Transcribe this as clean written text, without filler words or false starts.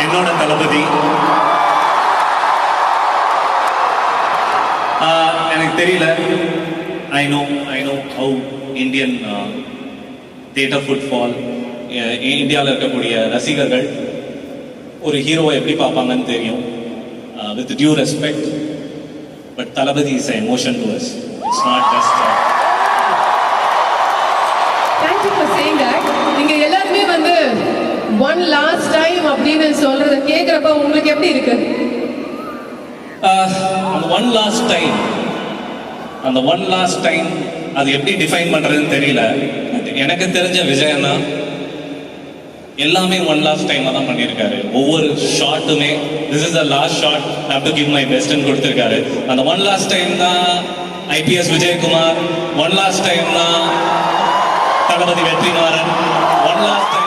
என்னோட தளபதி. எனக்கு தெரியல. I know how Indian theatre football, இந்தியாவில் இருக்கக்கூடிய ரசிகர்கள் ஒரு ஹீரோவை எப்படி பார்ப்பாங்கன்னு தெரியும். With due respect, but Thalapathy is emotion to us. It's not just. Thank you for saying that. நீங்க எல்லாருமே வந்து one last time அப்படின்னு சொல்றத கேக்குறப்ப உங்களுக்கு எப்படி இருக்கு? அந்த ஒன் லாஸ்ட் டைம் அது எப்படி டிஃபைன் பண்றதுன்னு தெரியல. எனக்கு தெரிஞ்ச விஜயன்னா எல்லாமே ஒன் லாஸ்ட் டைம் தான் பண்ணியிருக்காரு. ஒவ்வொரு ஷாட்டுமே this is the last shot, I have to give my பெஸ்ட்னு கொடுத்துருக்காரு. அந்த ஒன் லாஸ்ட் டைம் தான் IPS Vijayakumar, one last time தான் Thalapathy Vetrimaaran, one last time